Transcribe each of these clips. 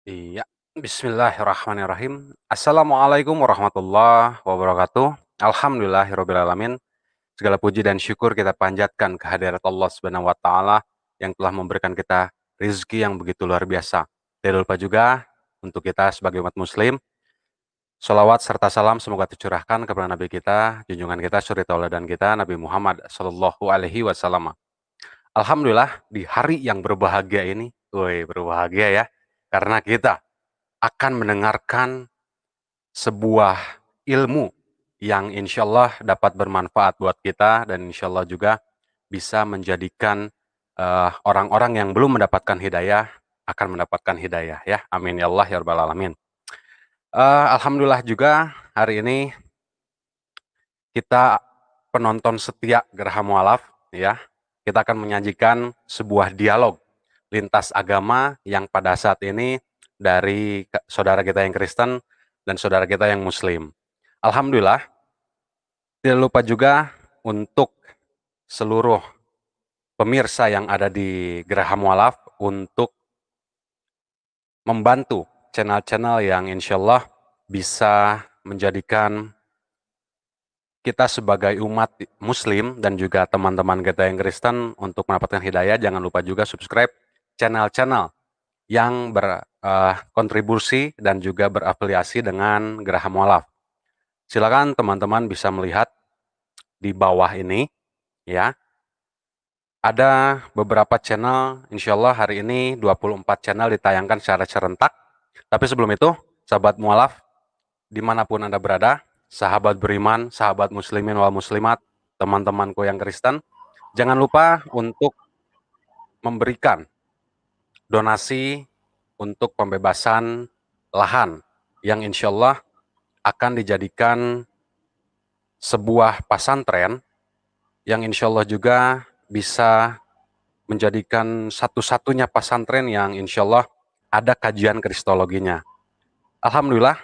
Iya, bismillahirrahmanirrahim. Assalamualaikum warahmatullahi wabarakatuh. Alhamdulillahirrabbilalamin. Segala puji dan syukur kita panjatkan kehadirat Allah Subhanahu wa taala yang telah memberikan kita rezeki yang begitu luar biasa. Tidak lupa juga untuk kita sebagai umat muslim, sholawat serta salam semoga tercurahkan kepada Nabi kita, junjungan kita, suri tauladan kita, Nabi Muhammad Sallallahu Alaihi Wasallam. Alhamdulillah di hari yang berbahagia ini, woi berbahagia ya, karena kita akan mendengarkan sebuah ilmu yang insya Allah dapat bermanfaat buat kita dan insya Allah juga bisa menjadikan orang-orang yang belum mendapatkan hidayah akan mendapatkan hidayah ya. Amin ya Allah ya rabbal alamin. Alhamdulillah juga hari ini kita penonton setia Geraha Mualaf ya. Kita akan menyajikan sebuah dialog lintas agama yang pada saat ini dari saudara kita yang Kristen dan saudara kita yang Muslim. Alhamdulillah, tidak lupa juga untuk seluruh pemirsa yang ada di Geraha Mualaf untuk membantu channel-channel yang insya Allah bisa menjadikan kita sebagai umat Muslim dan juga teman-teman kita yang Kristen untuk mendapatkan hidayah. Jangan lupa juga subscribe channel-channel yang berkontribusi dan juga berafiliasi dengan Geraha Mualaf. Silakan teman-teman bisa melihat di bawah ini, ya. Ada beberapa channel, insya Allah hari ini 24 channel ditayangkan secara serentak. Tapi sebelum itu, sahabat mualaf, dimanapun Anda berada, sahabat beriman, sahabat muslimin wal muslimat, teman-temanku yang Kristen, jangan lupa untuk memberikan donasi untuk pembebasan lahan yang insya Allah akan dijadikan sebuah pesantren yang insya Allah juga bisa menjadikan satu-satunya pesantren yang insya Allah ada kajian kristologinya. Alhamdulillah,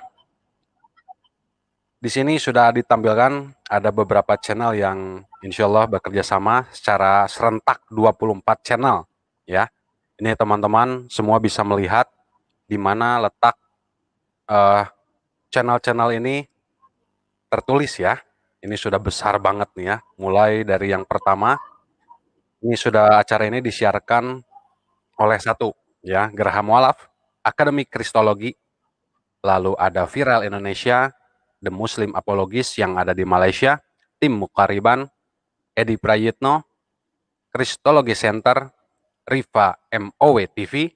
di sini sudah ditampilkan ada beberapa channel yang insya Allah bekerja sama secara serentak 24 channel. Ya, ini teman-teman semua bisa melihat di mana letak channel-channel ini tertulis ya. Ini sudah besar banget nih ya. Mulai dari yang pertama, ini sudah acara ini disiarkan oleh satu ya, Geraha Mualaf, Akademi Kristologi, lalu ada Viral Indonesia, The Muslim Apologist yang ada di Malaysia, Tim Mukariban, Edi Prayitno, Kristologi Center, Riva MOW TV,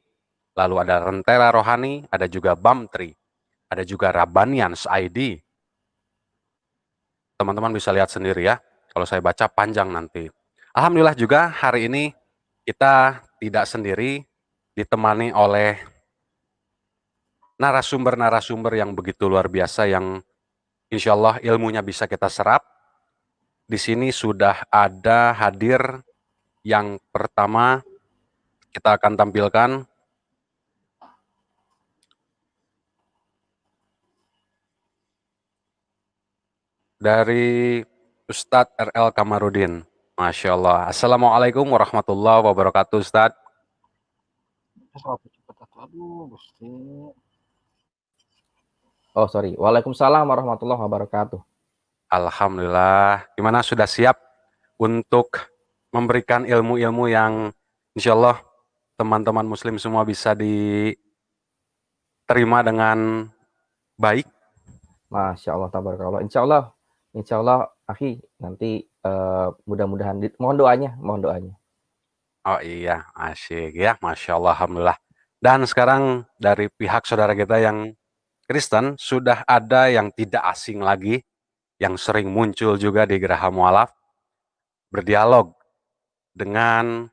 lalu ada Rentera Rohani, ada juga Bamtri, ada juga Rabanians ID. Teman-teman bisa lihat sendiri ya, kalau saya baca panjang nanti. Alhamdulillah juga hari ini kita tidak sendiri, ditemani oleh narasumber-narasumber yang begitu luar biasa yang insya Allah ilmunya bisa kita serap. Di sini sudah ada hadir yang pertama kita akan tampilkan dari Ustadz RL Kamarudin. Masya Allah. Assalamualaikum warahmatullahi wabarakatuh Ustadz. Oh sorry, waalaikumsalam warahmatullahi wabarakatuh. Alhamdulillah. Gimana sudah siap untuk memberikan ilmu-ilmu yang insya Allah teman-teman muslim semua bisa diterima dengan baik? Masya Allah, tabarakallah. Insya Allah, akhi nanti mudah-mudahan mohon doanya. Oh iya, asyik ya, Masya Allah, Alhamdulillah. Dan sekarang dari pihak saudara kita yang Kristen, sudah ada yang tidak asing lagi, yang sering muncul juga di Geraha Mualaf, berdialog dengan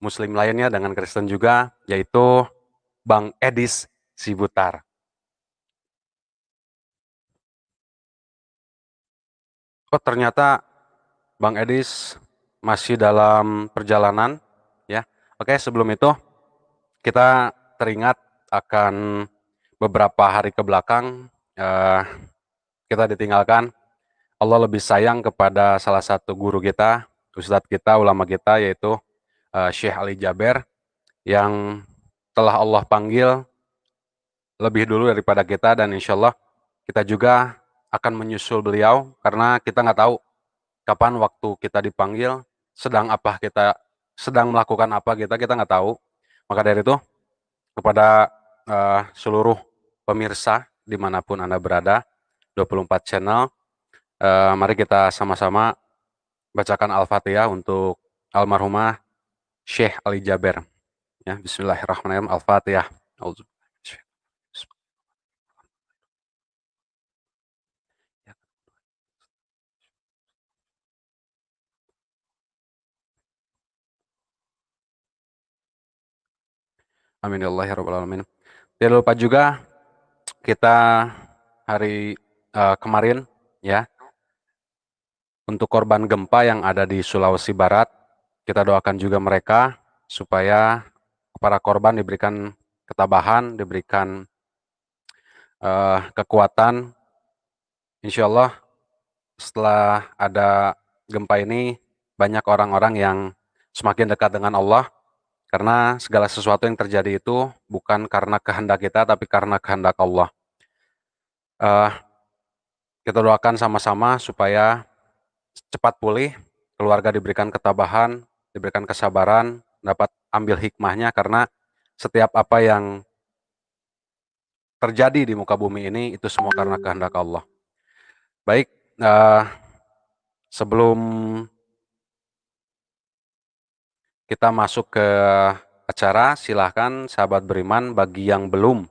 Muslim lainnya, dengan Kristen juga, yaitu Bang Edis Sibutar. Oh ternyata Bang Edis masih dalam perjalanan, ya. Oke, sebelum itu kita teringat akan beberapa hari ke belakang kita ditinggalkan. Allah lebih sayang kepada salah satu guru kita, ustadz kita, ulama kita, yaitu Syekh Ali Jaber, yang telah Allah panggil lebih dulu daripada kita, dan insya Allah kita juga akan menyusul beliau, karena kita nggak tahu kapan waktu kita dipanggil, sedang melakukan apa, kita nggak tahu. Maka dari itu, kepada seluruh pemirsa dimanapun Anda berada, 24 channel, mari kita sama-sama bacakan Al-Fatihah untuk almarhumah Syekh Ali Jaber. Ya, Bismillahirrahmanirrahim. Al-Fatihah. Amin ya Allah ya Rabbal Alamin. Tidak lupa juga kita hari kemarin ya, untuk korban gempa yang ada di Sulawesi Barat, kita doakan juga mereka supaya para korban diberikan ketabahan, diberikan kekuatan. Insya Allah setelah ada gempa ini, banyak orang-orang yang semakin dekat dengan Allah, karena segala sesuatu yang terjadi itu bukan karena kehendak kita, tapi karena kehendak Allah. Kita doakan sama-sama supaya cepat pulih, keluarga diberikan ketabahan, diberikan kesabaran, dapat ambil hikmahnya, karena setiap apa yang terjadi di muka bumi ini, itu semua karena kehendak Allah. Baik, sebelum kita masuk ke acara, silahkan sahabat beriman, bagi yang belum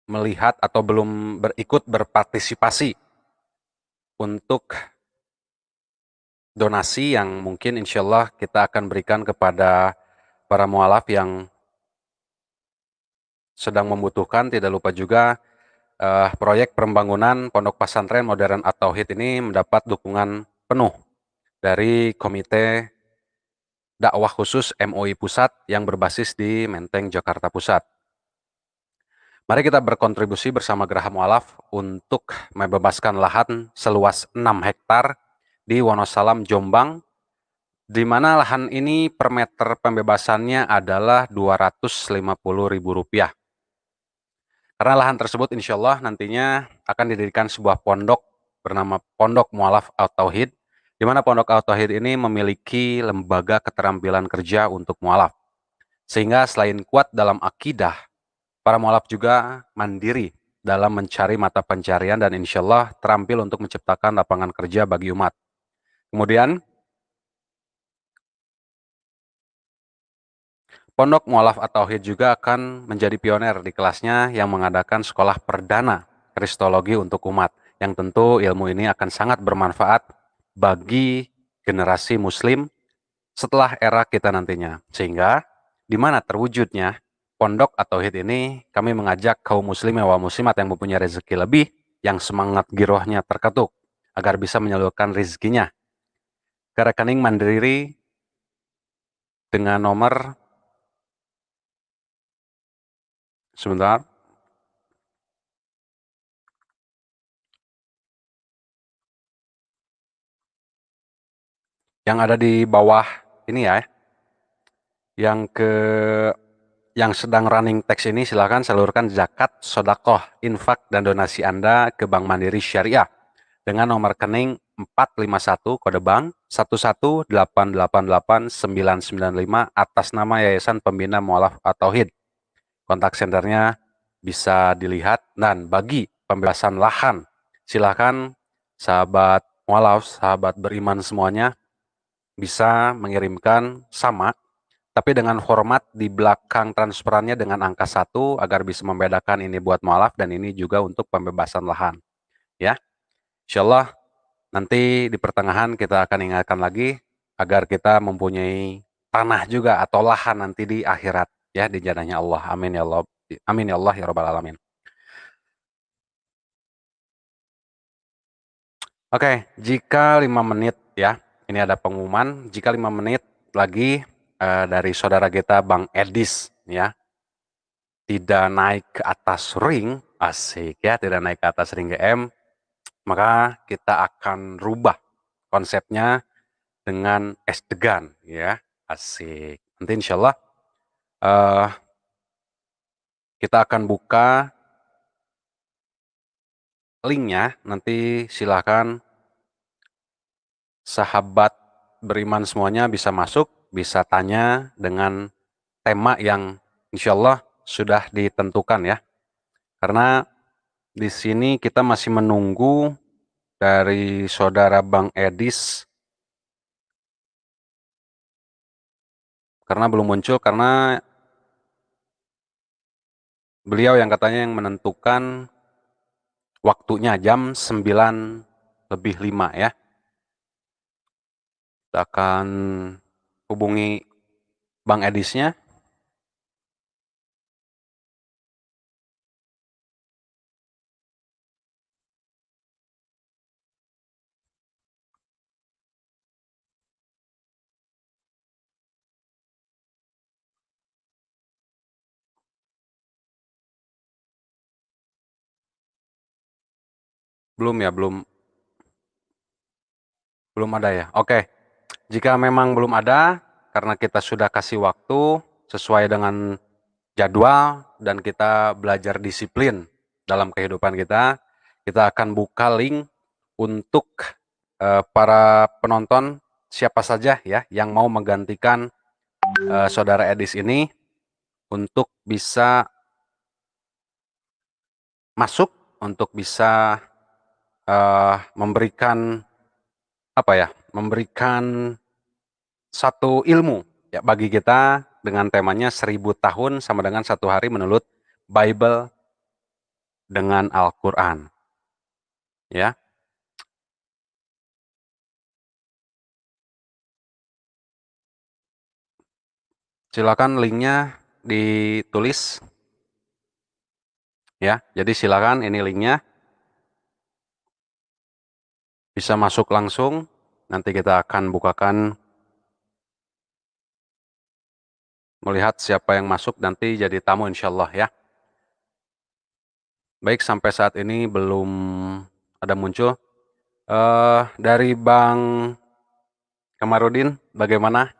melihat atau belum ikut berpartisipasi untuk donasi yang mungkin insya Allah kita akan berikan kepada para mualaf yang sedang membutuhkan. Tidak lupa juga proyek pembangunan Pondok Pesantren Modern At-Tauhid ini mendapat dukungan penuh dari Komite Dakwah Khusus MUI Pusat yang berbasis di Menteng, Jakarta Pusat. Mari kita berkontribusi bersama Geraha Mualaf untuk membebaskan lahan seluas 6 hektar di Wonosalam, Jombang, di mana lahan ini per meter pembebasannya adalah Rp250.000. Karena lahan tersebut insya Allah nantinya akan didirikan sebuah pondok bernama Pondok Mualaf At-Tauhid, di mana Pondok At-Tauhid ini memiliki lembaga keterampilan kerja untuk mualaf. Sehingga selain kuat dalam akidah, para mualaf juga mandiri dalam mencari mata pencarian dan insya Allah terampil untuk menciptakan lapangan kerja bagi umat. Kemudian, Pondok Mualaf At-Tauhid juga akan menjadi pioner di kelasnya yang mengadakan sekolah perdana Kristologi untuk umat, yang tentu ilmu ini akan sangat bermanfaat bagi generasi muslim setelah era kita nantinya. Sehingga di mana terwujudnya Pondok At-Tauhid ini, kami mengajak kaum muslim dan muslimat yang mempunyai rezeki lebih, yang semangat girohnya terketuk, agar bisa menyalurkan rezekinya ke rekening mandiri dengan nomor, sebentar, yang ada di bawah ini ya, yang sedang running text ini, silakan salurkan zakat, sodakoh, infak, dan donasi Anda ke Bank Mandiri Syariah dengan nomor rekening 451 kode bank 118889995 atas nama Yayasan Pembina Mualaf At-Tauhid. Kontak senternya bisa dilihat. Dan bagi pembebasan lahan, silakan sahabat mualaf, sahabat beriman semuanya bisa mengirimkan sama, tapi dengan format di belakang transferannya dengan angka 1 agar bisa membedakan ini buat mualaf dan ini juga untuk pembebasan lahan. Ya, insyaallah nanti di pertengahan kita akan ingatkan lagi agar kita mempunyai tanah juga atau lahan nanti di akhirat ya, di jannahnya Allah. Amin ya Allah. Amin ya Allah ya rabbal alamin. Oke, jika 5 menit ya, ini ada pengumuman, jika 5 menit lagi dari saudara kita Bang Edis ya, tidak naik ke atas ring, asik ya, tidak naik ke atas ring GM, maka kita akan rubah konsepnya dengan es degan ya, asik. Nanti insya Allah Eh, kita akan buka linknya, nanti silakan sahabat beriman semuanya bisa masuk, bisa tanya dengan tema yang insya Allah sudah ditentukan ya. Karena di sini kita masih menunggu dari saudara Bang Edis, karena belum muncul, karena beliau yang katanya yang menentukan waktunya jam 9:05 ya. Kita akan hubungi Bang Edisnya. Belum ya, belum ada ya. Oke, jika memang belum ada, karena kita sudah kasih waktu sesuai dengan jadwal dan kita belajar disiplin dalam kehidupan kita akan buka link untuk para penonton siapa saja ya yang mau menggantikan saudara Edis ini untuk bisa masuk, untuk bisa memberikan apa ya, memberikan satu ilmu ya bagi kita dengan temanya 1000 tahun sama dengan 1 hari menurut Bible dengan Al-Quran ya. Silakan linknya ditulis ya. Jadi silakan, ini linknya bisa masuk langsung. Nanti kita akan bukakan, melihat siapa yang masuk nanti jadi tamu insyaallah ya. Baik, sampai saat ini belum ada muncul. Dari Bang Kamarudin, bagaimana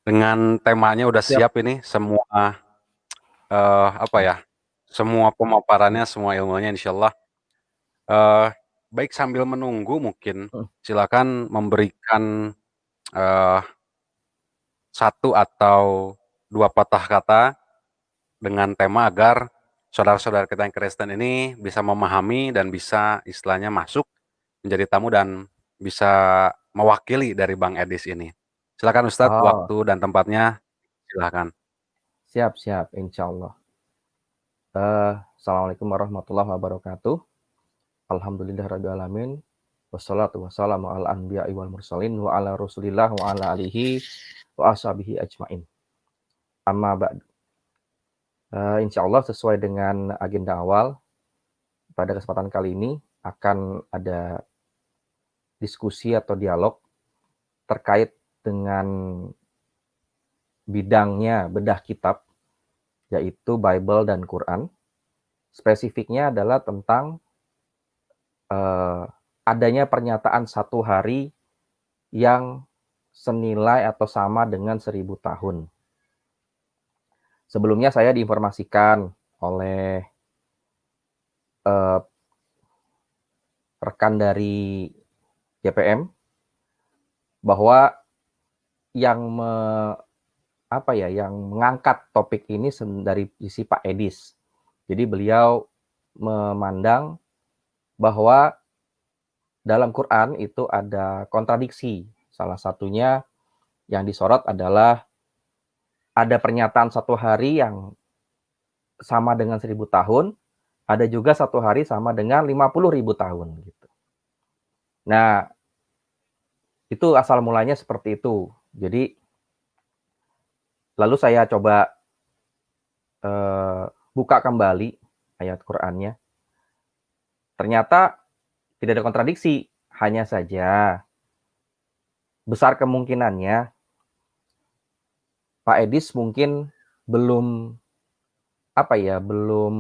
dengan temanya? Udah Siap. siap ini semua apa ya? Semua pemaparannya, semua ilmunya insyaallah. Baik, sambil menunggu mungkin silakan memberikan eh, 1 atau 2 patah kata dengan tema agar saudara-saudara kita yang Kristen ini bisa memahami dan bisa istilahnya masuk menjadi tamu dan bisa mewakili dari Bang Edis ini. Silakan Ustadz, Oh, waktu dan tempatnya silakan. siap, siap, insyaallah. Assalamualaikum warahmatullahi wabarakatuh. Alhamdulillahirabbil alamin. Wassalatu wassalamu ala anbiya'i wal mursalin wa ala rasulillah wa ala alihi wa ashabihi ajmain. Amma ba'du. Insyaallah sesuai dengan agenda awal, pada kesempatan kali ini akan ada diskusi atau dialog terkait dengan bidangnya bedah kitab, yaitu Bible dan Quran. Spesifiknya adalah tentang adanya pernyataan 1 hari yang senilai atau sama dengan 1000 tahun. Sebelumnya saya diinformasikan oleh rekan dari GPM bahwa yang yang mengangkat topik ini dari sisi Pak Edis. Jadi beliau memandang bahwa dalam Quran itu ada kontradiksi. Salah satunya yang disorot adalah ada pernyataan 1 hari yang sama dengan 1000 tahun, ada juga 1 hari sama dengan 50.000 tahun gitu. Nah, itu asal mulanya seperti itu. Jadi lalu saya coba buka kembali ayat Qur'annya. Ternyata tidak ada kontradiksi, hanya saja besar kemungkinannya Pak Edis mungkin belum belum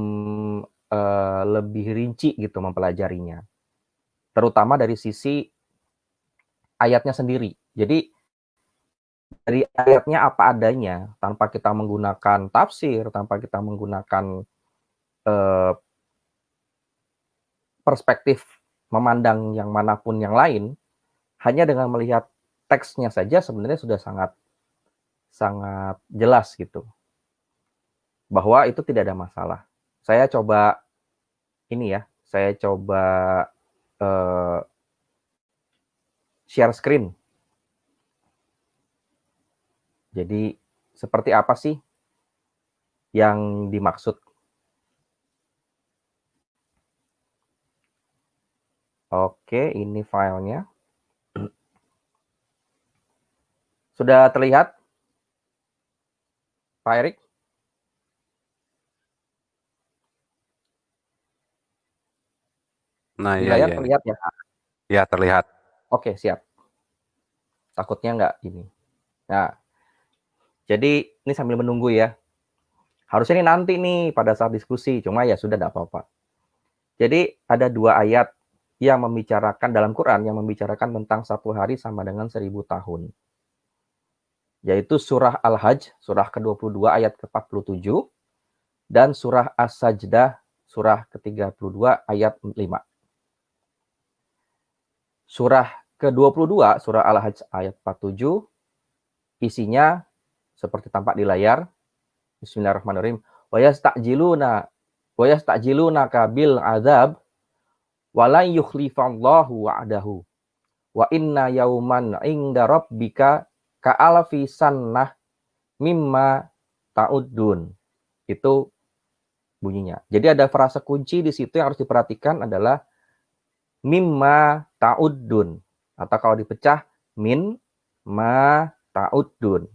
lebih rinci gitu mempelajarinya. Terutama dari sisi ayatnya sendiri. Jadi dari ayatnya apa adanya, tanpa kita menggunakan tafsir, tanpa kita menggunakan perspektif memandang yang manapun yang lain, hanya dengan melihat teksnya saja sebenarnya sudah sangat jelas gitu, bahwa itu tidak ada masalah. Saya coba share screen. Jadi seperti apa sih yang dimaksud? Oke, ini filenya. Sudah terlihat, Pak Erik? Nah, Di iya, layar iya. terlihat ya? Ya, terlihat. Oke, siap. Takutnya nggak ini. Nah, jadi ini sambil menunggu ya. Harusnya ini nanti nih pada saat diskusi, cuma ya sudah tidak apa-apa. Jadi ada 2 ayat yang membicarakan dalam Quran, yang membicarakan tentang 1 hari sama dengan 1000 tahun. Yaitu surah Al-Hajj, surah ke-22 ayat ke-47, dan surah As-Sajdah, surah ke-32 ayat 5. Surah ke-22, surah Al-Hajj ayat 47, isinya seperti tampak di layar. Bismillahirrahmanirrahim. Wa yasta'jilunaka bil azab wa la yukhlifallahu wa'dahu. Wa inna yauman 'inda rabbika ka'alfi sannah mimma ta'uddun. Itu bunyinya. Jadi ada frasa kunci di situ yang harus diperhatikan adalah mimma ta'uddun, atau kalau dipecah min ma ta'uddun.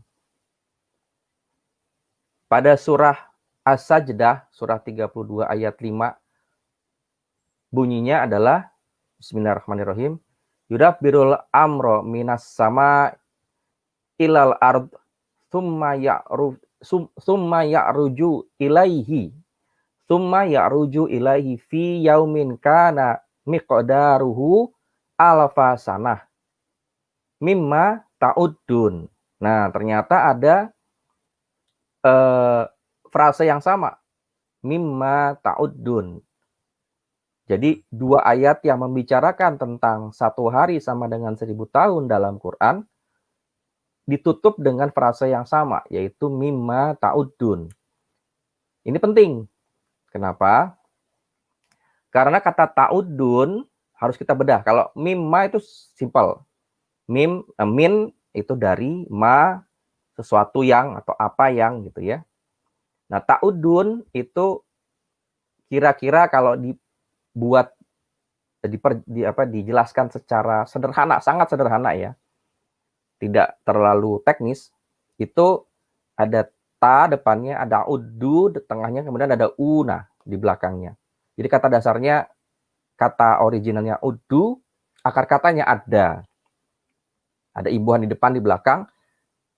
Pada surah As-Sajdah, surah 32 ayat 5, bunyinya adalah Bismillahirrahmanirrahim. Yudabbirul amro minas sama ilal ard summa ya'ruju ilaihi fi yaumin kana miqdaruhu alfa sanah mimma ta'uddun. Nah, ternyata ada frase yang sama, mimma ta'uddun. Jadi 2 ayat yang membicarakan tentang 1 hari sama dengan 1000 tahun dalam Quran ditutup dengan frase yang sama, yaitu mimma ta'uddun. Ini penting. Kenapa? Karena kata ta'uddun harus kita bedah. Kalau mimma itu simple. Min itu dari, ma sesuatu yang atau apa yang gitu ya. Nah, ta'uddun itu kira-kira kalau dibuat dijelaskan secara sederhana, sangat sederhana ya. Tidak terlalu teknis, itu ada ta depannya, ada uddu di tengahnya, kemudian ada una di belakangnya. Jadi kata dasarnya, kata originalnya uddu, akar katanya ada. Ada imbuhan di depan, di belakang.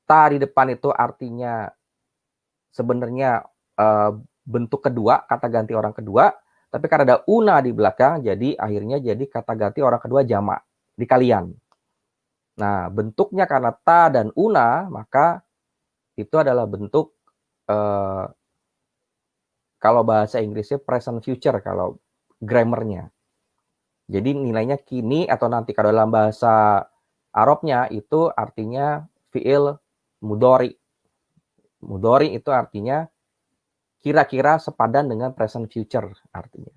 Ta di depan itu artinya sebenarnya bentuk kedua, kata ganti orang kedua, tapi karena ada una di belakang, jadi akhirnya jadi kata ganti orang kedua jamak, di kalian. Nah, bentuknya karena ta dan una, maka itu adalah bentuk, kalau bahasa Inggrisnya present future, kalau grammarnya. Jadi nilainya kini atau nanti. Kalau dalam bahasa Arabnya itu artinya fi'il mudhari. Mudhari itu artinya kira-kira sepadan dengan present future artinya.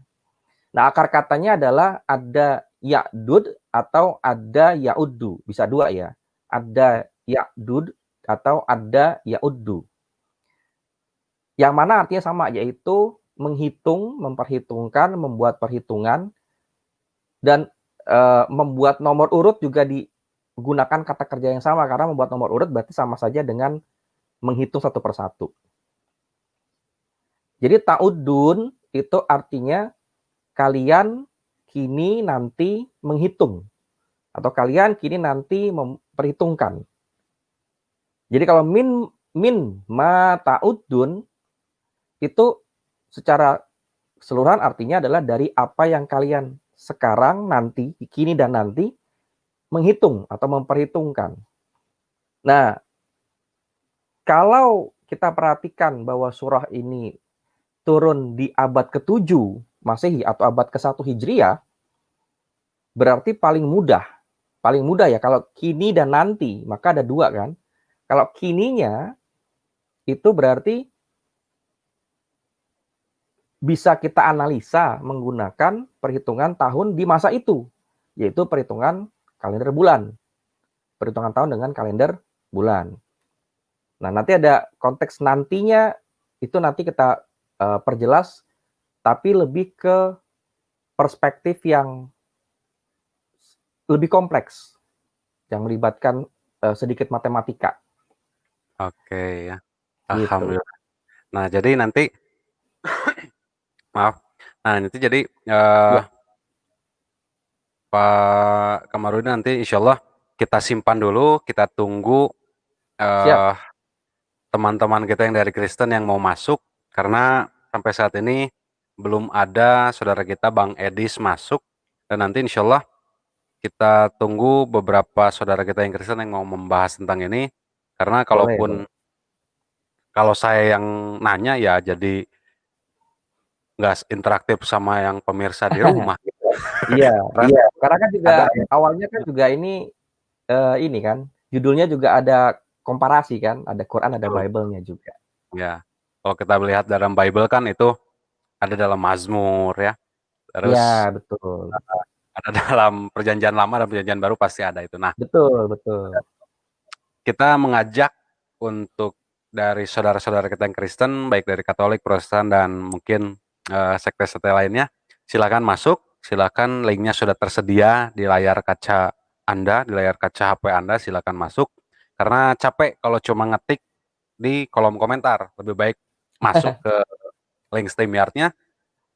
Nah, akar katanya adalah ada ya'dud atau ada ya'uddu. Bisa 2 ya. Ada ya'dud atau ada ya'uddu. Yang mana artinya sama, yaitu menghitung, memperhitungkan, membuat perhitungan, dan membuat nomor urut juga digunakan kata kerja yang sama, karena membuat nomor urut berarti sama saja dengan menghitung satu persatu. Jadi ta'uddun itu artinya kalian kini nanti menghitung, atau kalian kini nanti memperhitungkan. Jadi kalau min ma ta'uddun itu secara keseluruhan artinya adalah dari apa yang kalian sekarang, nanti, kini dan nanti menghitung atau memperhitungkan. Nah, kalau kita perhatikan bahwa surah ini turun di abad ke-7 Masehi atau abad ke-1 Hijriah, berarti paling mudah ya kalau kini dan nanti, maka ada dua kan. Kalau kininya itu berarti bisa kita analisa menggunakan perhitungan tahun di masa itu, yaitu perhitungan kalender bulan. Perhitungan tahun dengan kalender bulan. Nah, nanti ada konteks nantinya, itu nanti kita perjelas, tapi lebih ke perspektif yang lebih kompleks, yang melibatkan sedikit matematika. Oke ya. Gitu. Alhamdulillah. Nah, jadi nanti maaf. Nah, nanti jadi Ya, Pak Kamarudin nanti insya Allah kita simpan dulu, kita tunggu siap. eh, teman-teman kita yang dari Kristen yang mau masuk, karena sampai saat ini belum ada saudara kita Bang Edis masuk, dan nanti insya Allah kita tunggu beberapa saudara kita yang Kristen yang mau membahas tentang ini, karena Boleh, boleh. kalau saya yang nanya ya jadi nggak interaktif sama yang pemirsa di rumah. Iya, Karena karena kan juga ada awalnya kan juga ini kan, judulnya juga ada komparasi kan, ada Quran, ada betul, Bible-nya juga. ya. Kalau kita melihat dalam Bible kan itu ada dalam Mazmur ya, Iya, terus betul. ada dalam Perjanjian Lama dan Perjanjian Baru pasti ada itu. Nah, Betul, betul. kita mengajak untuk dari saudara-saudara kita yang Kristen, baik dari Katolik, Protestan, dan mungkin sekte-sekte lainnya, silakan masuk, silakan linknya sudah tersedia di layar kaca Anda, di layar kaca HP Anda, silakan masuk. Karena capek kalau cuma ngetik di kolom komentar, lebih baik masuk ke link StreamYard-nya,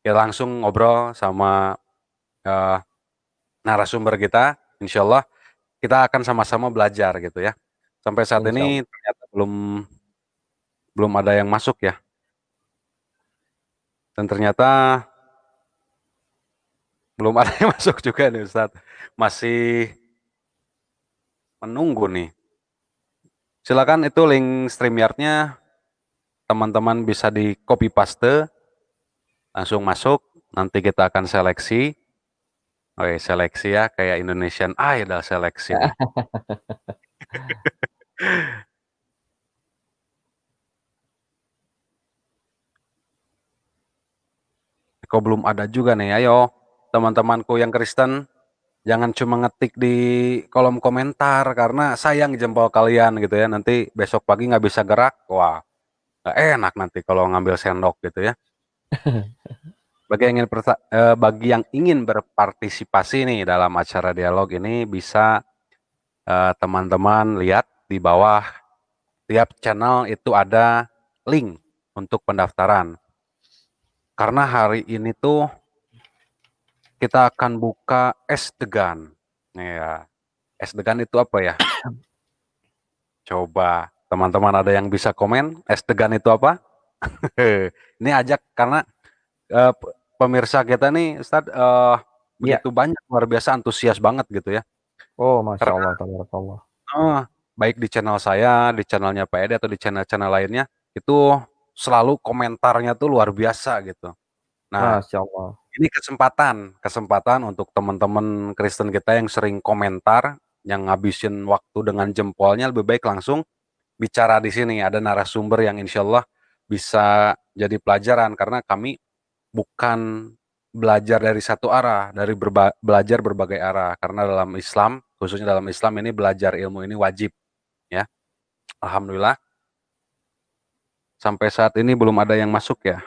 ya langsung ngobrol sama eh, narasumber kita, insya Allah kita akan sama-sama belajar gitu ya. Sampai saat Insya ini Allah. ternyata belum ada yang masuk ya. Dan ternyata belum ada yang masuk juga nih Ustadz. Masih menunggu nih. Silakan itu link StreamYard-nya teman-teman bisa di copy paste, langsung masuk. Nanti kita akan seleksi. Oke, seleksi ya kayak Indonesian Idol seleksi nih. Kok belum ada juga nih. Ayo teman-temanku yang Kristen, jangan cuma ngetik di kolom komentar karena sayang jempol kalian gitu ya. Nanti besok pagi nggak bisa gerak, wah nggak enak nanti kalau ngambil sendok gitu ya. Bagi yang ingin berpartisipasi nih dalam acara dialog ini bisa teman-teman lihat di bawah tiap channel itu ada link untuk pendaftaran. Karena hari ini tuh kita akan buka es degan. Ya, es degan itu apa ya? Coba teman-teman ada yang bisa komen, es degan itu apa? Ini ajak karena pemirsa kita nih, Ustadz, Iya. begitu banyak, luar biasa antusias banget gitu ya. Oh, Masya Karena Allah, tabarakallah. baik di channel saya, di channelnya Pak Edi atau di channel-channel lainnya, itu selalu komentarnya tuh luar biasa gitu. Nah, Masya Allah. ini kesempatan untuk teman-teman Kristen kita yang sering komentar, yang ngabisin waktu dengan jempolnya, lebih baik langsung bicara di sini. Ada narasumber yang insya Allah bisa jadi pelajaran, karena kami bukan belajar dari satu arah, dari belajar berbagai arah. Karena dalam Islam, khususnya dalam Islam ini belajar ilmu ini wajib, ya. Alhamdulillah, sampai saat ini belum ada yang masuk ya.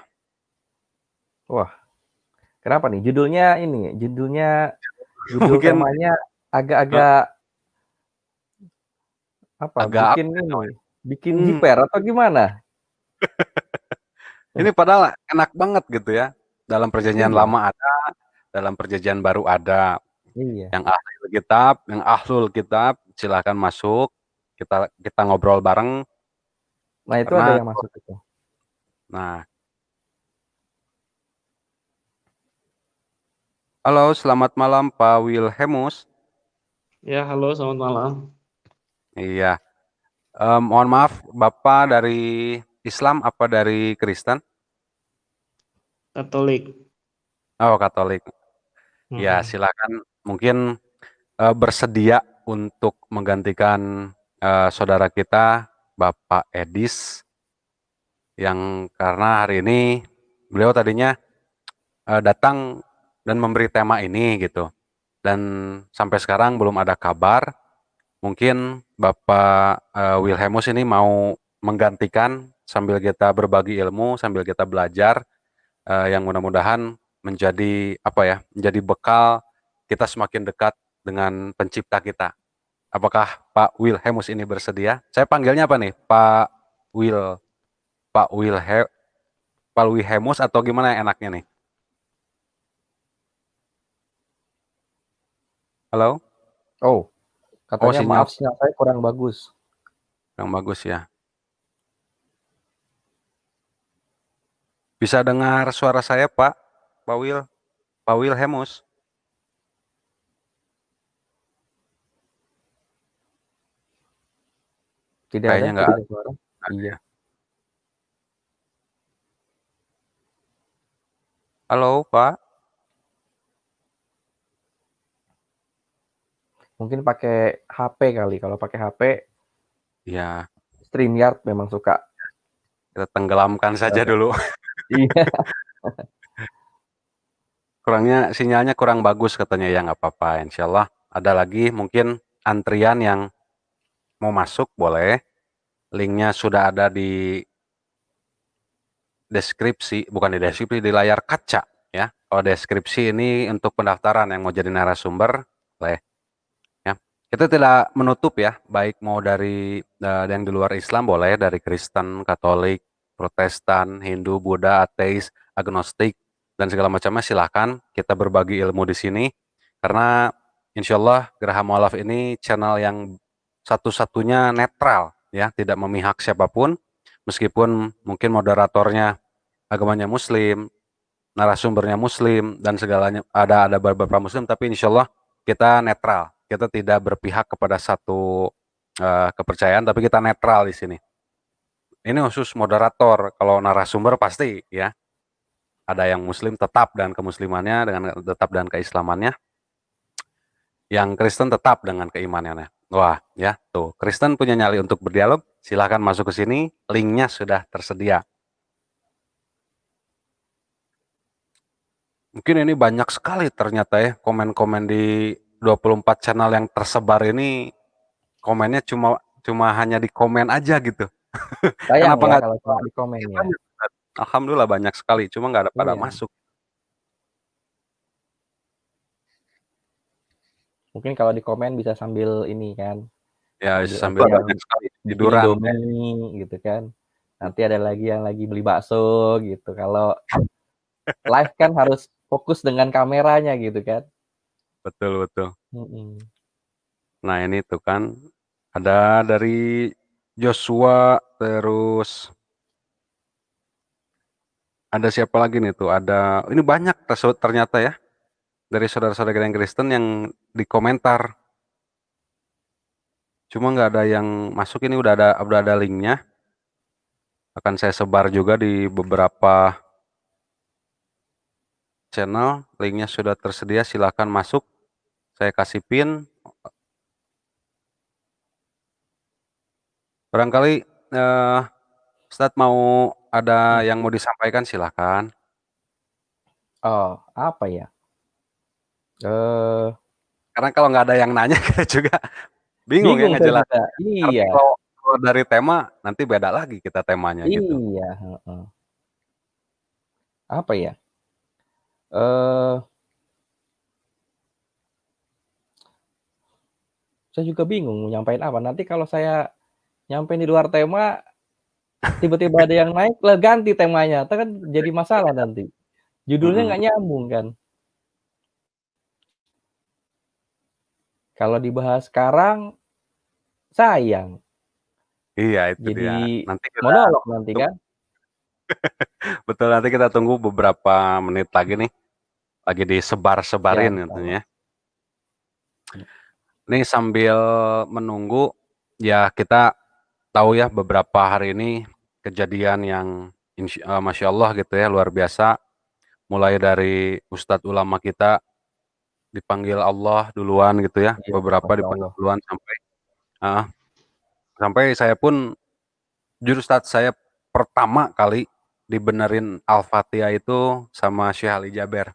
Wah, kenapa nih? Judul Mungkin temanya eh, agak-agak apa? agak Bikin apa ya ini, namanya? bikin Hmm, jiper atau gimana? ini padahal enak banget gitu ya. Dalam perjanjian Iya, lama ada, dalam perjanjian baru ada. iya. Yang ahlul kitab, silahkan masuk. Kita kita ngobrol bareng Nah, itu ada karena yang masuk itu. nah, halo, selamat malam Pak Wilhelmus. Ya, halo, selamat malam. Iya, Mohon maaf, Bapak dari Islam apa dari Kristen? Katolik. Oh, Katolik. Ya, Mm-mm. silakan. Mungkin bersedia untuk menggantikan saudara kita, Bapak Edis, yang karena hari ini beliau tadinya datang dan memberi tema ini gitu. Dan sampai sekarang belum ada kabar. Mungkin Bapak Wilhelmus ini mau menggantikan sambil kita berbagi ilmu, sambil kita belajar, yang mudah-mudahan menjadi apa ya, menjadi bekal kita semakin dekat dengan pencipta kita. Apakah Pak Wilhelmus ini bersedia? Saya panggilnya apa nih? Will, Pak Wilhe, Pak Wilhelmus atau gimana yang enaknya nih? Halo? Oh, Oh, katanya sinyal maaf sinyal saya kurang bagus. yang bagus ya. Bisa dengar suara saya, Pak? Pak Will? Pak Wilhelmus? Kayaknya nggak Tidak ada suara. ada Iya. ya. Halo, Pak? Mungkin pakai HP kali. Kalau pakai HP, Ya, StreamYard memang suka. kita tenggelamkan saja dulu. Iya. Sinyalnya kurang bagus katanya, ya nggak apa-apa. Insya Allah ada lagi mungkin antrian yang mau masuk, boleh. Linknya sudah ada di deskripsi, bukan di deskripsi, di layar kaca ya. Kalau deskripsi ini untuk pendaftaran yang mau jadi narasumber, boleh. Ya. Kita tidak menutup ya, baik mau dari yang di luar Islam boleh, dari Kristen, Katolik, Protestan, Hindu, Buddha, ateis, agnostik, dan segala macamnya silahkan kita berbagi ilmu di sini. Karena insya Allah Geraha Mualaf ini channel yang satu-satunya netral ya, tidak memihak siapapun, meskipun mungkin moderatornya agamanya Muslim, narasumbernya Muslim dan segalanya ada beberapa Muslim, tapi insya Allah kita netral, kita tidak berpihak kepada satu kepercayaan, tapi kita netral di sini. Ini khusus moderator, kalau narasumber pasti ya ada yang Muslim tetap dan kemuslimannya, dengan tetap dan keislamannya, yang Kristen tetap dengan keimanannya. Wah ya tuh, Kristen punya nyali untuk berdialog, silahkan masuk ke sini, linknya sudah tersedia. Mungkin ini banyak sekali ternyata ya komen-komen di 24 channel yang tersebar ini, komennya cuma cuma hanya di komen aja gitu. Sayang Kenapa ya nggak kalau cuma di komen ya. banyak? Alhamdulillah banyak sekali, cuma nggak ada pada Iya. masuk. Mungkin kalau di komen bisa sambil ini kan, Ya sambil ada sambil yang banyak sekali bikin tiduran. Indomie gitu kan. Nanti ada lagi yang lagi beli bakso gitu. Kalau live kan harus fokus dengan kameranya gitu kan. Betul betul. Mm-mm. Nah ini tuh kan ada dari Joshua, terus ada siapa lagi nih tuh? Ada ini banyak ternyata ya dari saudara-saudara yang Kristen yang di komentar. Cuma nggak ada yang masuk, ini udah ada linknya. Akan saya sebar juga di beberapa channel. Linknya sudah tersedia, silakan masuk. Saya kasih pin. Barangkali Ustadz mau ada yang mau disampaikan, silakan. Oh, apa ya? Eh, Karena kalau nggak ada yang nanya, kita juga bingung ya bingung saya ngejelas. juga. Karena Iya, kalau dari tema, nanti beda lagi kita temanya gitu. iya. Heeh. Apa ya? Eh, saya juga bingung mau nyampein apa. Nanti kalau saya nyampein di luar tema, tiba-tiba ada yang naik, lah ganti temanya. Itu kan jadi masalah nanti. Judulnya Mm-mm. nggak nyambung kan. Kalau dibahas sekarang, sayang. Iya itu dia. Jadi Nanti kita monolog nanti kan. betul, nanti kita tunggu beberapa menit lagi nih. Lagi Ya, disebar-sebarin gitu sama. ya. Ini sambil menunggu, ya kita tahu ya beberapa hari ini kejadian yang Masya Allah gitu ya, luar biasa. Mulai dari Ustadz ulama kita dipanggil Allah duluan gitu ya, Iya, beberapa Masya dipanggil Allah. duluan ah, sampai saya pun jujur Ustadz, saya pertama kali dibenerin Al-Fatihah itu sama Syekh Ali Jaber.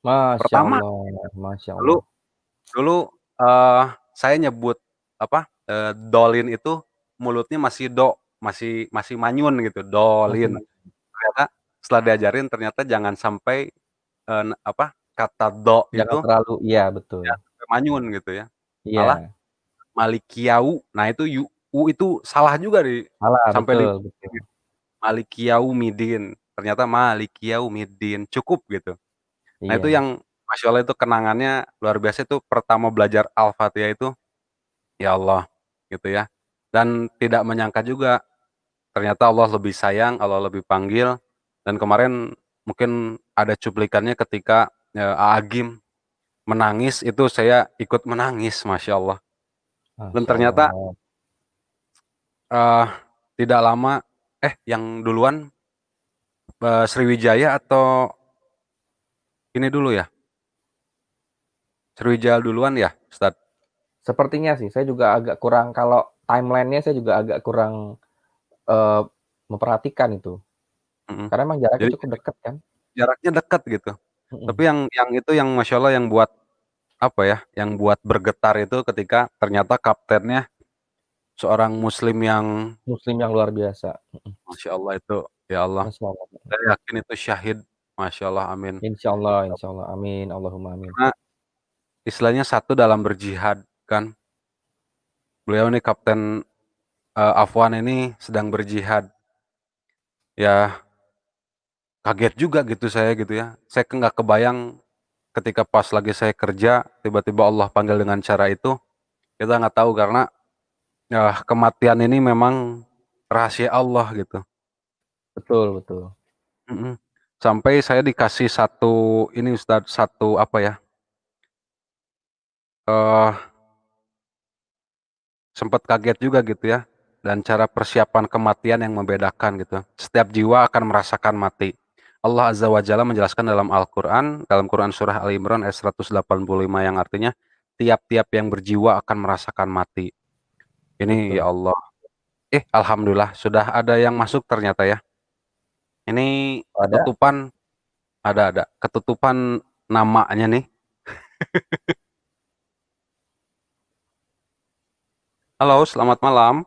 Masya Pertama, Allah, Masya dulu Allah. dulu saya nyebut apa dolin itu mulutnya masih masih masih manyun gitu, Masih dolin. Ternyata setelah diajarin ternyata jangan sampai kata do jangan itu terlalu, iya betul. ya sampai manyun gitu ya. Malah Iya, Malikiau. Nah itu u itu salah juga salah, sampai betul, betul. Malikiau midin. Ternyata Malikiau midin cukup gitu. Nah itu Iya, yang Masya Allah itu kenangannya luar biasa itu pertama belajar Al-Fatihah itu ya Allah gitu ya. Dan tidak menyangka juga ternyata Allah lebih sayang, Allah lebih panggil. Dan kemarin mungkin ada cuplikannya ketika Agim menangis itu saya ikut menangis Masya Allah. Dan Masya ternyata Allah. eh, tidak lama yang duluan Sriwijaya atau ini dulu ya? Sriwijaya duluan ya, Ustaz? Sepertinya sih, saya juga agak kurang, kalau timelinenya saya juga agak kurang eh, memperhatikan itu. Mhm. Karena emang jaraknya Jadi cukup dekat kan. jaraknya dekat gitu. Tapi Mm-mm. yang itu yang Masya Allah yang buat apa ya? Yang buat bergetar itu ketika ternyata kaptennya seorang Muslim yang Muslim yang luar biasa. Masya Allah itu ya Allah. Masya Allah. Saya yakin itu syahid. Masya Allah, amin. Insya Allah, amin, Allahumma amin. Karena istilahnya satu dalam berjihad kan. Beliau nih Kapten Afwan ini sedang berjihad. Ya kaget juga gitu saya gitu ya. Saya nggak kebayang ketika pas lagi saya kerja, tiba-tiba Allah panggil dengan cara itu. Kita nggak tahu karena ya kematian ini memang rahasia Allah gitu. Betul, betul. Mm-mm. Sampai saya dikasih satu ini Ustadz, satu apa ya? eh Sempat kaget juga gitu ya. Dan cara persiapan kematian yang membedakan gitu. Setiap jiwa akan merasakan mati. Allah Azza wa Jalla menjelaskan dalam Al-Quran, dalam Quran Surah Al Imran ayat 185 yang artinya, tiap-tiap yang berjiwa akan merasakan mati. Ini ya Betul. Allah. Alhamdulillah, sudah ada yang masuk ternyata ya. Ini Ada? ketutupan, ada. Ketutupan namanya nih. Halo, selamat malam.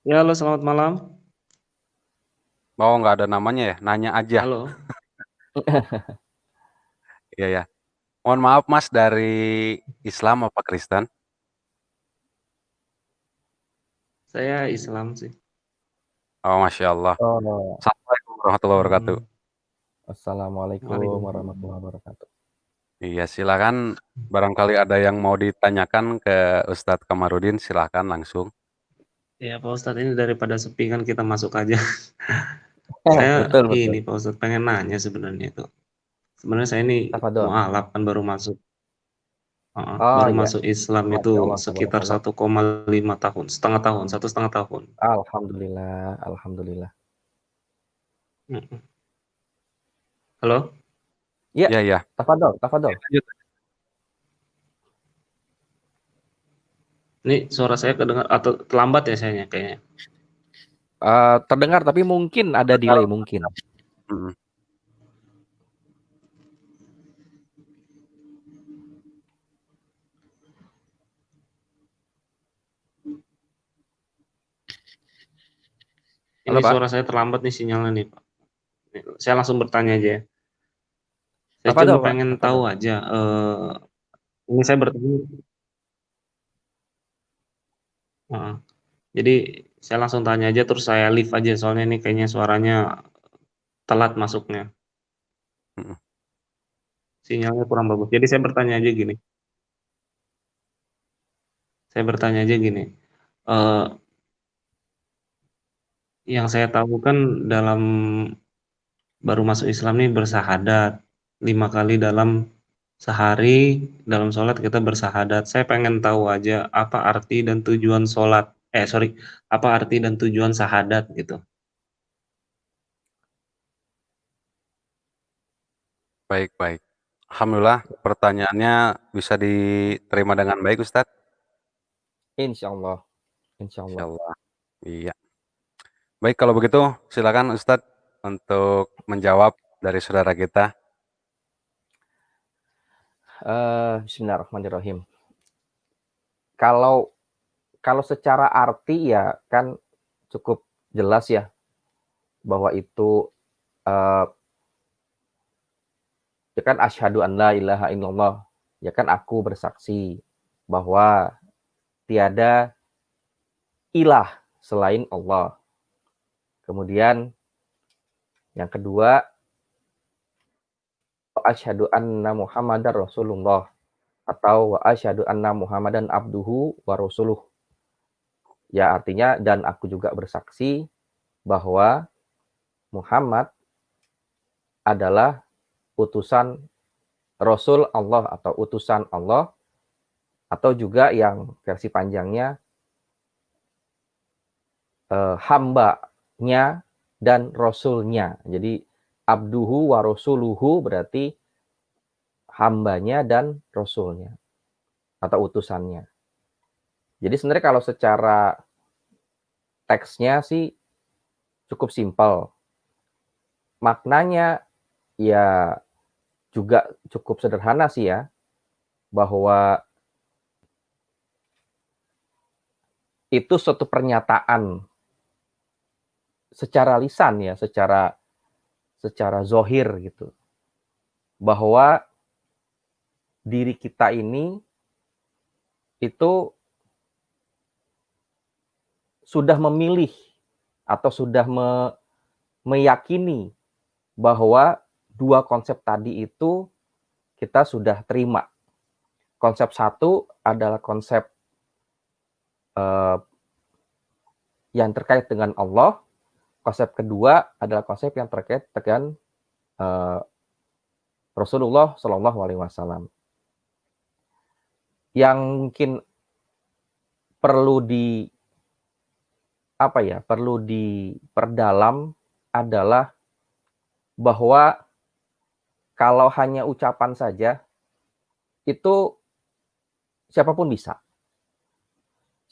Ya, halo, selamat malam. Oh, nggak ada namanya ya, nanya aja. Halo, Iya ya. Mohon maaf Mas, dari Islam apa Kristen? saya Islam sih. Oh, Masya Allah. Oh, Assalamualaikum warahmatullahi wabarakatuh. Mm-mm. Assalamualaikum Waalaikumsalam. warahmatullahi wabarakatuh. Iya, silakan. Barangkali ada yang mau ditanyakan ke Ustadz Kamarudin, silakan langsung. Ya, Pak Ustadz, ini daripada sepi kan kita masuk aja. Saya Betul, betul. ini Pak Ustadz pengen nanya sebenarnya itu. Sebenarnya saya ini Tafadhol. mualaf kan baru masuk. Oh Baru iya, masuk Islam itu Masya Allah, sekitar tabarakallah. 1,5 tahun, setengah tahun, 1,5 tahun. Alhamdulillah, alhamdulillah. Mm-mm. Halo, Iya, Iya, iya. tafadhol, tafadhol. Lanjut. ini suara saya kedengar atau terlambat ya sayanya kayaknya. Terdengar tapi mungkin ada delay mungkin. Mm-mm. Ini Halo, Pak. suara saya terlambat nih sinyalnya nih, Pak. Saya langsung bertanya aja ya. Saya cuma Tafadhol, Pak. pengen tahu Tafadhol. aja. Ini saya bertanya. Heeh. Jadi saya langsung tanya aja terus saya leave aja soalnya ini kayaknya suaranya telat masuknya. Mm-mm. Sinyalnya kurang bagus. Jadi saya bertanya aja gini. Saya bertanya aja gini. eh, yang saya tahu kan dalam baru masuk Islam nih bersahadat 5 kali dalam sehari dalam sholat kita bersahadat. Saya pengen tahu aja apa arti dan tujuan sholat. Apa arti dan tujuan sahadat gitu. Baik, baik. Alhamdulillah pertanyaannya bisa diterima dengan baik Ustadz. Insya Allah. Insya Allah. Insyaallah. Iya. Baik kalau begitu silakan Ustadz untuk menjawab dari saudara kita. Bismillahirrahmanirrahim. Kalau secara arti ya kan cukup jelas ya bahwa itu ya kan asyhadu an la ilaha illallah, ya kan aku bersaksi bahwa tiada ilah selain Allah. Kemudian yang kedua, wa asyhadu anna Muhammadar Rasulullah atau wa asyhadu anna Muhammadan abduhu wa rasuluh. Ya artinya dan aku juga bersaksi bahwa Muhammad adalah utusan Rasul Allah atau utusan Allah, atau juga yang versi panjangnya hambanya dan rasulnya. Jadi abduhu wa rasuluhu berarti hambanya dan rasulnya atau utusannya. Jadi sebenarnya kalau secara teksnya sih cukup simpel. Maknanya ya juga cukup sederhana sih ya, bahwa itu suatu pernyataan secara lisan ya, secara zohir gitu, bahwa diri kita ini itu sudah memilih atau sudah meyakini bahwa dua konsep tadi itu kita sudah terima. Konsep satu adalah konsep yang terkait dengan Allah. Konsep kedua adalah konsep yang terkait dengan Rasulullah Shallallahu Alaihi Wasallam. Yang mungkin perlu diperdalam adalah bahwa kalau hanya ucapan saja itu siapapun bisa.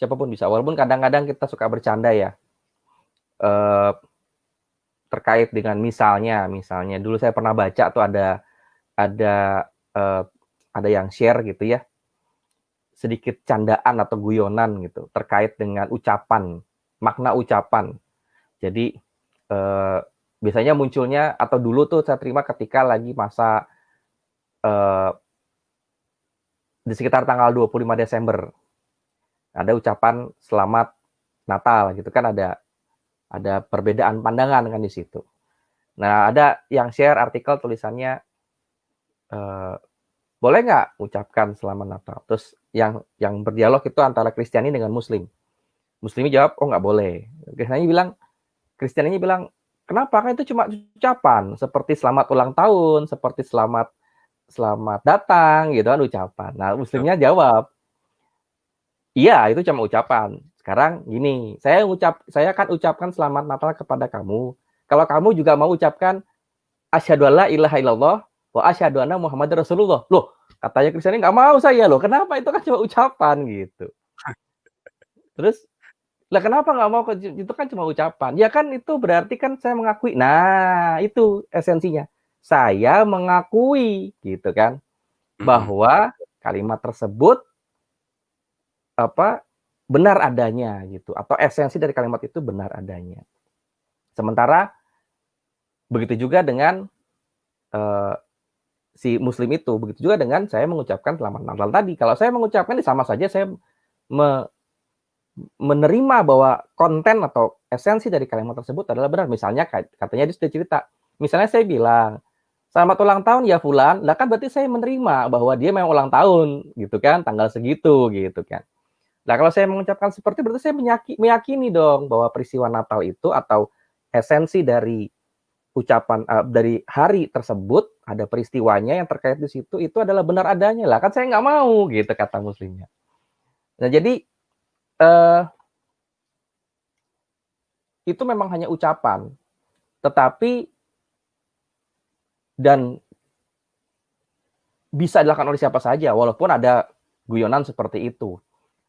Walaupun kadang-kadang kita suka bercanda ya, terkait dengan misalnya dulu saya pernah baca tuh ada yang share gitu ya, sedikit candaan atau guyonan gitu terkait dengan ucapan, makna ucapan. Jadi biasanya munculnya atau dulu tuh saya terima ketika lagi masa di sekitar tanggal 25 Desember. Ada ucapan selamat Natal gitu kan, ada perbedaan pandangan kan di situ. Nah, ada yang share artikel tulisannya boleh nggak ucapkan selamat Natal? Terus yang berdialog itu antara Kristiani dengan Muslim. Muslimnya jawab, oh nggak boleh. Kristianinya bilang, kenapa? Kan itu cuma ucapan, seperti selamat ulang tahun, seperti selamat datang gitu kan ucapan. Nah, Muslimnya jawab, iya, itu cuma ucapan. Sekarang gini, saya akan ucapkan selamat Natal kepada kamu. Kalau kamu juga mau ucapkan asyhadu alla ilaha illallah wa asyhadu anna Muhammadar Rasulullah. Loh, katanya Kristiani nggak mau saya loh. Kenapa? Itu kan cuma ucapan gitu. Terus, lah kenapa nggak mau? Itu kan cuma ucapan. Ya kan itu berarti kan saya mengakui. Nah, itu esensinya. Saya mengakui gitu kan, bahwa kalimat tersebut benar adanya gitu, atau esensi dari kalimat itu benar adanya. Sementara begitu juga dengan si Muslim itu, begitu juga dengan saya mengucapkan selamat Natal tadi. Kalau saya mengucapkan sama saja saya menerima bahwa konten atau esensi dari kalimat tersebut adalah benar. Misalnya katanya dia sudah cerita, misalnya saya bilang selamat ulang tahun ya Fulan, lah kan berarti saya menerima bahwa dia memang ulang tahun gitu kan, tanggal segitu gitu kan. Nah, kalau saya mengucapkan seperti itu, berarti saya meyakini dong bahwa peristiwa Natal itu atau esensi dari ucapan dari hari tersebut ada peristiwanya yang terkait di situ itu adalah benar adanya lah kan saya nggak mau gitu kata muslimnya. Nah jadi itu memang hanya ucapan, tetapi dan bisa dilakukan oleh siapa saja walaupun ada guyonan seperti itu.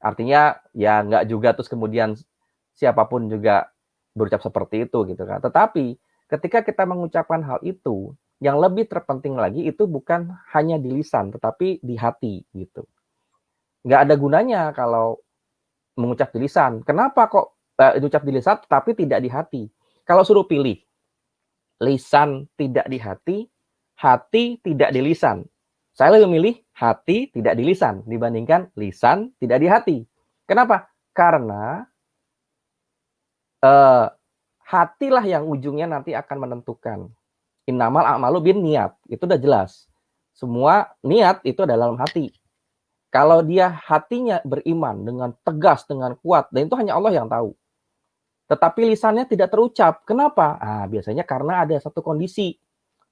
Artinya ya nggak juga terus kemudian siapapun juga berucap seperti itu gitu kan. Tetapi ketika kita mengucapkan hal itu, yang lebih terpenting lagi itu bukan hanya di lisan tetapi di hati gitu. Nggak ada gunanya kalau mengucap di lisan. Kenapa kok diucap di lisan tetapi tidak di hati? Kalau suruh pilih, lisan tidak di hati tidak di lisan. Saya lebih memilih hati tidak di lisan dibandingkan lisan tidak di hati. Kenapa? Karena hatilah yang ujungnya nanti akan menentukan. Innamal a'malu bin niat. Itu udah jelas. Semua niat itu ada dalam hati. Kalau dia hatinya beriman dengan tegas, dengan kuat, dan itu hanya Allah yang tahu. Tetapi lisannya tidak terucap. Kenapa? Biasanya karena ada satu kondisi.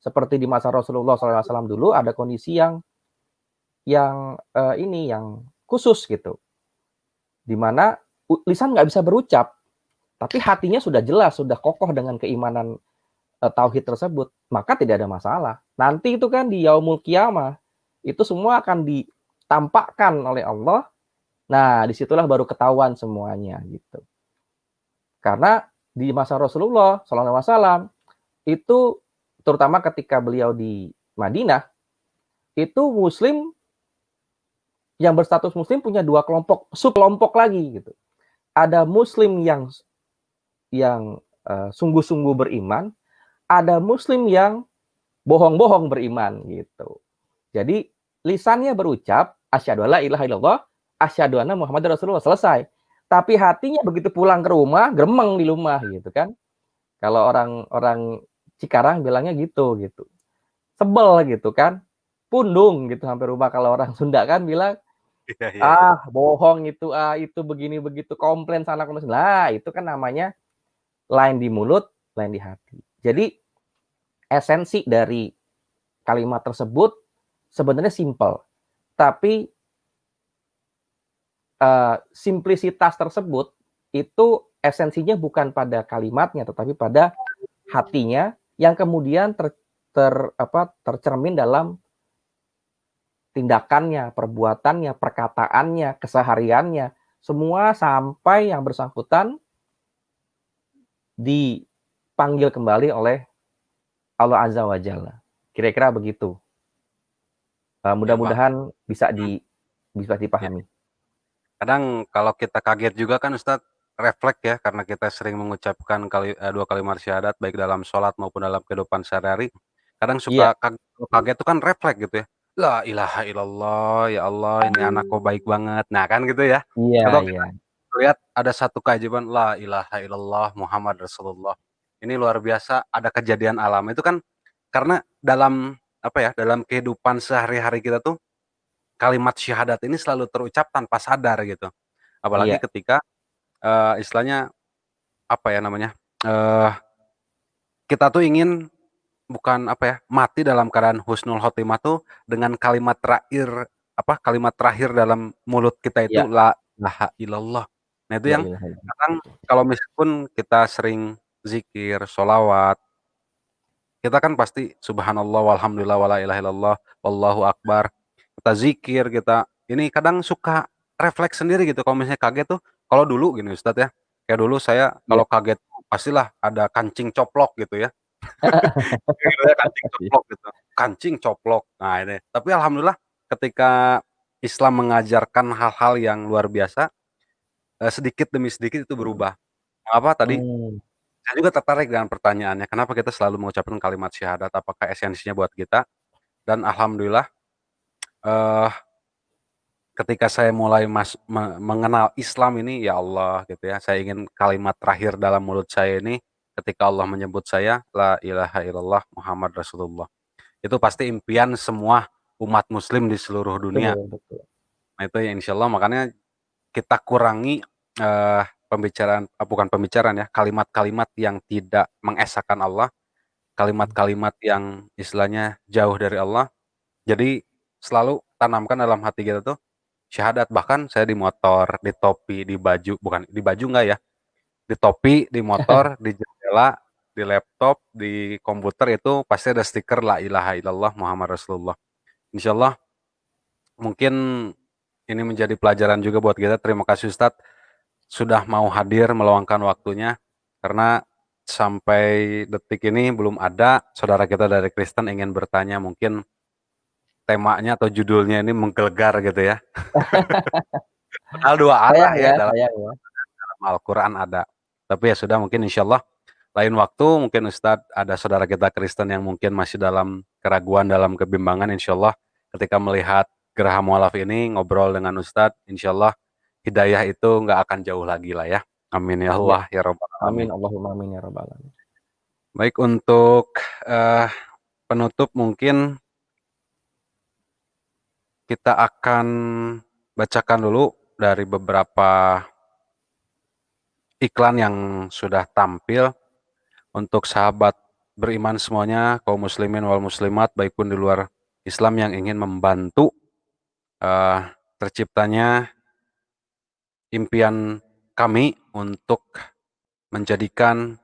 Seperti di masa Rasulullah SAW dulu ada kondisi yang khusus gitu. Di mana lisan nggak bisa berucap, tapi hatinya sudah jelas, sudah kokoh dengan keimanan tauhid tersebut, maka tidak ada masalah. Nanti itu kan di yaumul qiyamah, itu semua akan ditampakkan oleh Allah. Nah, disitulah baru ketahuan semuanya gitu. Karena di masa Rasulullah SAW itu terutama ketika beliau di Madinah, itu Muslim yang berstatus Muslim punya dua kelompok, subkelompok lagi gitu. Ada Muslim yang sungguh-sungguh beriman, ada Muslim yang bohong-bohong beriman gitu. Jadi lisannya berucap asyhadu alla ilaha illallah, asyhadu anna Muhammadar Rasulullah, selesai. Tapi hatinya begitu pulang ke rumah, gremeng di rumah gitu kan. Kalau orang Cikarang bilangnya gitu. Sebel gitu kan. Pundung gitu sampai rumah, kalau orang Sunda kan bilang Iya. bohong itu begini begitu, komplain sana komplain. Lah, itu kan namanya lain di mulut, lain di hati. Jadi esensi dari kalimat tersebut sebenarnya simpel, tapi simplisitas tersebut itu esensinya bukan pada kalimatnya, tetapi pada hatinya yang kemudian tercermin dalam tindakannya, perbuatannya, perkataannya, kesehariannya, semua sampai yang bersangkutan dipanggil kembali oleh Allah Azza wa Jalla. Kira-kira begitu. Mudah-mudahan bisa Ya. dipahami. Kadang kalau kita kaget juga kan Ustadz, refleks ya, karena kita sering mengucapkan dua kalimat syahadat baik dalam sholat maupun dalam kehidupan sehari-hari. Kadang Iya, suka kaget tuh kan refleks gitu ya. La ilaha illallah, ya Allah ini anak kok baik banget. Nah kan gitu ya. Atau kita iya. lihat ada satu keajaiban, la ilaha illallah Muhammad Rasulullah. Ini luar biasa, ada kejadian alam. Itu kan karena dalam dalam kehidupan sehari-hari kita tuh kalimat syahadat ini selalu terucap tanpa sadar gitu. Apalagi Iya, ketika, istilahnya eee, kita tuh ingin mati dalam keadaan husnul khotimah tuh dengan kalimat terakhir dalam mulut kita itu iya. la ilaha illallah. Nah itu La yang ilaha illallah. kadang kalau meskipun kita sering zikir, sholawat, kita kan pasti subhanallah walhamdulillah wala ilaha illallah wallahu akbar. Kita zikir, ini kadang suka refleks sendiri gitu kalau misalnya kaget tuh, kalau dulu gini Ustadz ya, kayak dulu saya Iya. kalau kaget pastilah ada kancing coplok gitu ya. Kancing coplok gitu, kancing coplok. Nah ini, tapi alhamdulillah ketika Islam mengajarkan hal-hal yang luar biasa, sedikit demi sedikit itu berubah. Apa tadi, Mmm, saya juga tertarik dengan pertanyaannya, kenapa kita selalu mengucapkan kalimat syahadat, apakah esensinya buat kita? Dan alhamdulillah, eee, ketika saya mulai mengenal Islam ini, ya Allah gitu ya, saya ingin kalimat terakhir dalam mulut saya ini ketika Allah menyebut saya, la ilaha illallah Muhammad Rasulullah. Itu pasti impian semua umat muslim di seluruh dunia. betul. Nah itu ya insyaallah makanya kita kurangi, bukan pembicaraan ya, kalimat-kalimat yang tidak mengesahkan Allah, kalimat-kalimat yang istilahnya jauh dari Allah. Jadi selalu tanamkan dalam hati kita tuh syahadat. Bahkan saya di motor, di topi, di baju, bukan di baju enggak ya, di topi, di motor, di jendela, di laptop, di komputer itu pasti ada stiker la ilaha illallah Muhammad Rasulullah. Insyaallah mungkin ini menjadi pelajaran juga buat kita. Terima kasih Ustadz sudah mau hadir meluangkan waktunya, karena sampai detik ini belum ada saudara kita dari Kristen ingin bertanya, mungkin temanya atau judulnya ini menggelegar gitu ya. Padahal dua arah Sayang ya ya, dalam sayang ya. Al-Quran ada. Tapi ya sudah, mungkin insyaallah lain waktu mungkin Ustadz ada saudara kita Kristen yang mungkin masih dalam keraguan, dalam kebimbangan, insyaallah ketika melihat Geraha Mualaf ini ngobrol dengan Ustadz, insyaallah hidayah itu nggak akan jauh lagi lah ya. Amin ya Ya. Allah ya Rabbal Amin Alamin. Allahumma amin ya rabbal alamin. Baik, untuk penutup mungkin kita akan bacakan dulu dari beberapa iklan yang sudah tampil untuk sahabat beriman semuanya, kaum muslimin wal muslimat, baik pun di luar Islam yang ingin membantu terciptanya impian kami untuk menjadikan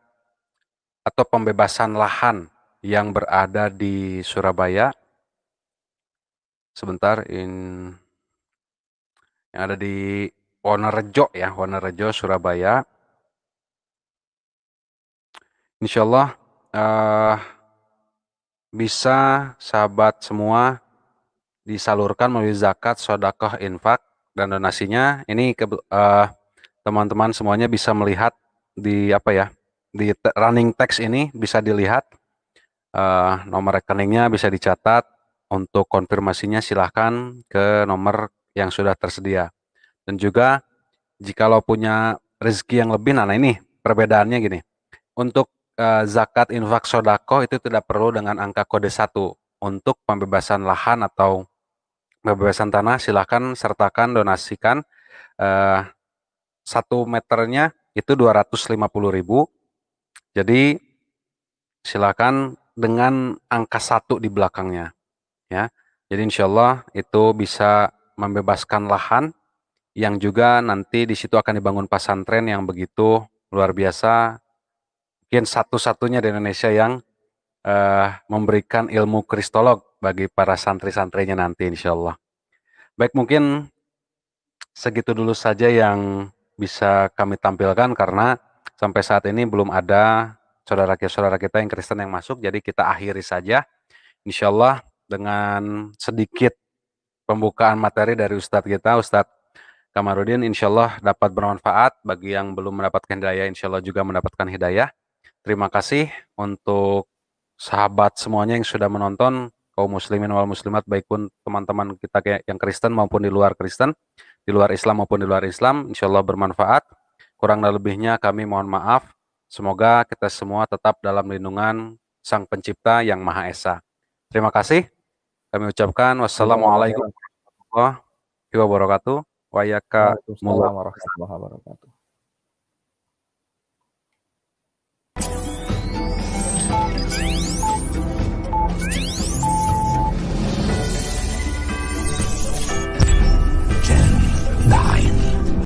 atau pembebasan lahan yang berada di Surabaya. Sebentar, yang ada di Wonorejo ya, Wonorejo, Surabaya. Insyaallah bisa sahabat semua disalurkan melalui zakat, sedekah, infak, dan donasinya. Ini teman-teman semuanya bisa melihat di apa ya, di running text ini bisa dilihat nomor rekeningnya, bisa dicatat. Untuk konfirmasinya silahkan ke nomor yang sudah tersedia. Dan juga jikalau punya rezeki yang lebih, nah ini perbedaannya gini. Untuk zakat, infak, sodako itu tidak perlu dengan angka kode 1. Untuk pembebasan lahan atau pembebasan tanah silahkan sertakan, donasikan 1 meternya itu 250.000. Jadi silakan dengan angka 1 di belakangnya ya. Jadi insyaallah itu bisa membebaskan lahan yang juga nanti di situ akan dibangun pesantren yang begitu luar biasa, mungkin satu-satunya di Indonesia yang memberikan ilmu kristolog bagi para santri-santrinya nanti insyaallah. Baik, mungkin segitu dulu saja yang bisa kami tampilkan karena sampai saat ini belum ada saudara kita yang Kristen yang masuk, jadi kita akhiri saja insyaallah dengan sedikit pembukaan materi dari Ustadz kita, Ustadz Kamarudin, insyaallah dapat bermanfaat bagi yang belum mendapatkan hidayah, insyaallah juga mendapatkan hidayah. Terima kasih untuk sahabat semuanya yang sudah menonton, kaum muslimin wal muslimat, baik pun teman-teman kita yang Kristen maupun di luar Kristen, di luar Islam maupun di luar Islam, insyaallah bermanfaat. Kurang dan lebihnya kami mohon maaf. Semoga kita semua tetap dalam lindungan Sang Pencipta yang Maha Esa. Terima kasih. Kami ucapkan wassalamualaikum warahmatullahi wabarakatuh. Wa Waalaikumsalam yakakumullah. warahmatullahi wabarakatuh.